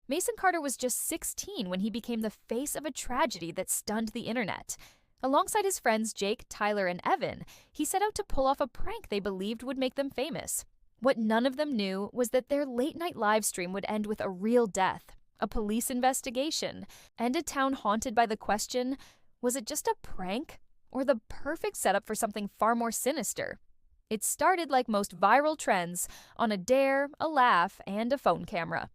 Mason Carter was just 16 when he became the face of a tragedy that stunned the internet. Alongside his friends Jake, Tyler, and Evan, he set out to pull off a prank they believed would make them famous. What none of them knew was that their late-night live stream would end with a real death, a police investigation, and a town haunted by the question, was it just a prank or the perfect setup for something far more sinister? It started like most viral trends, on a dare, a laugh, and a phone camera.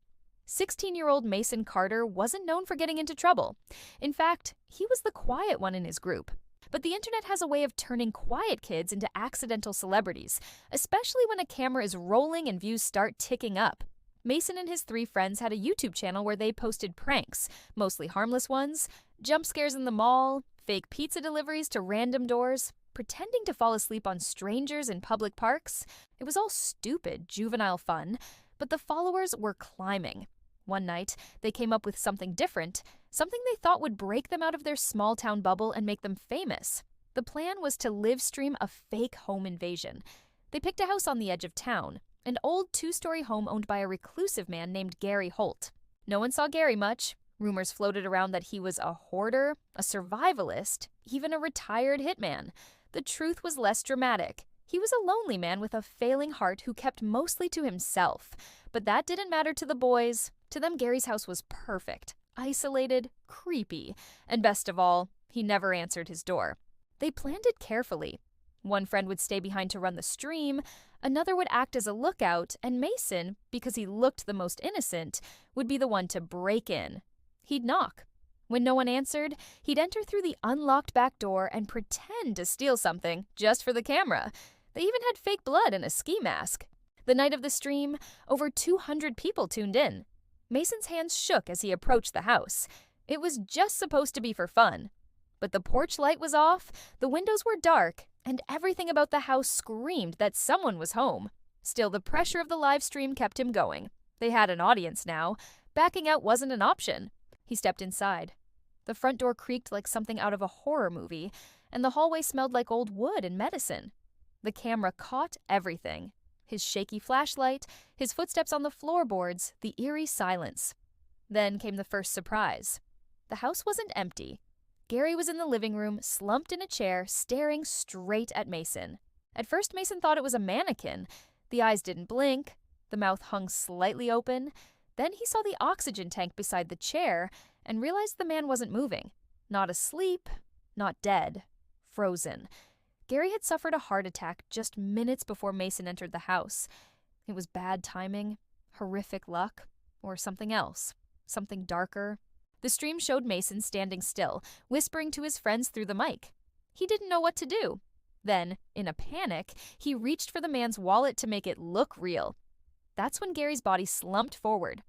16-year-old Mason Carter wasn't known for getting into trouble. In fact, he was the quiet one in his group. But the internet has a way of turning quiet kids into accidental celebrities, especially when a camera is rolling and views start ticking up. Mason and his 3 friends had a YouTube channel where they posted pranks, mostly harmless ones, jump scares in the mall, fake pizza deliveries to random doors, pretending to fall asleep on strangers in public parks. It was all stupid, juvenile fun, but the followers were climbing. One night, they came up with something different, something they thought would break them out of their small-town bubble and make them famous. The plan was to live-stream a fake home invasion. They picked a house on the edge of town, an old 2-story home owned by a reclusive man named Gary Holt. No one saw Gary much. Rumors floated around that he was a hoarder, a survivalist, even a retired hitman. The truth was less dramatic. He was a lonely man with a failing heart who kept mostly to himself. But that didn't matter to the boys. To them, Gary's house was perfect, isolated, creepy, and best of all, he never answered his door. They planned it carefully. One friend would stay behind to run the stream, another would act as a lookout, and Mason, because he looked the most innocent, would be the one to break in. He'd knock. When no one answered, he'd enter through the unlocked back door and pretend to steal something just for the camera. They even had fake blood and a ski mask. The night of the stream, over 200 people tuned in. Mason's hands shook as he approached the house. It was just supposed to be for fun. But the porch light was off, the windows were dark, and everything about the house screamed that someone was home. Still, the pressure of the live stream kept him going. They had an audience now. Backing out wasn't an option. He stepped inside. The front door creaked like something out of a horror movie, and the hallway smelled like old wood and medicine. The camera caught everything. His shaky flashlight, his footsteps on the floorboards, the eerie silence. Then came the first surprise. The house wasn't empty. Gary was in the living room, slumped in a chair, staring straight at Mason. At first, Mason thought it was a mannequin. The eyes didn't blink. The mouth hung slightly open. Then he saw the oxygen tank beside the chair and realized the man wasn't moving. Not asleep, not dead. Frozen. Gary had suffered a heart attack just minutes before Mason entered the house. It was bad timing, horrific luck, or something else, something darker. The stream showed Mason standing still, whispering to his friends through the mic. He didn't know what to do. Then, in a panic, he reached for the man's wallet to make it look real. That's when Gary's body slumped forward.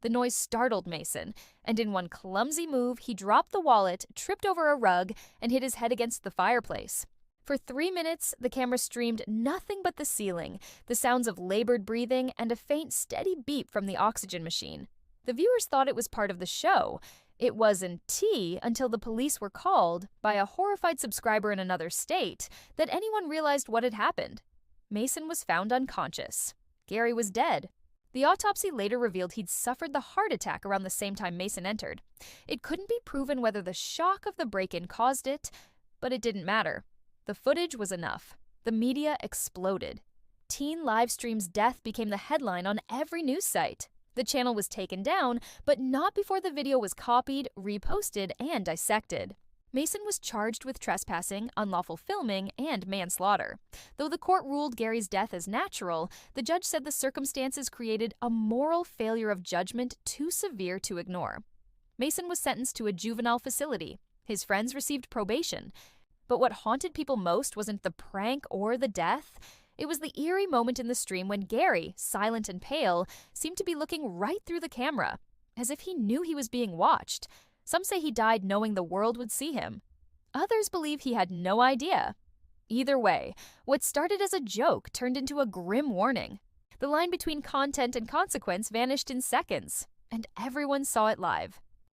The noise startled Mason, and in one clumsy move, he dropped the wallet, tripped over a rug, and hit his head against the fireplace. For 3 minutes, the camera streamed nothing but the ceiling, the sounds of labored breathing, and a faint, steady beep from the oxygen machine. The viewers thought it was part of the show. It wasn't until the police were called, by a horrified subscriber in another state, that anyone realized what had happened. Mason was found unconscious. Gary was dead. The autopsy later revealed he'd suffered the heart attack around the same time Mason entered. It couldn't be proven whether the shock of the break-in caused it, but it didn't matter. The footage was enough. The media exploded. Teen Livestream's death became the headline on every news site. The channel was taken down, but not before the video was copied, reposted, and dissected. Mason was charged with trespassing, unlawful filming, and manslaughter. Though the court ruled Gary's death as natural, the judge said the circumstances created a moral failure of judgment too severe to ignore. Mason was sentenced to a juvenile facility. His friends received probation. But what haunted people most wasn't the prank or the death. It was the eerie moment in the stream when Gary, silent and pale, seemed to be looking right through the camera, as if he knew he was being watched. Some say he died knowing the world would see him. Others believe he had no idea. Either way, what started as a joke turned into a grim warning. The line between content and consequence vanished in seconds, and everyone saw it live.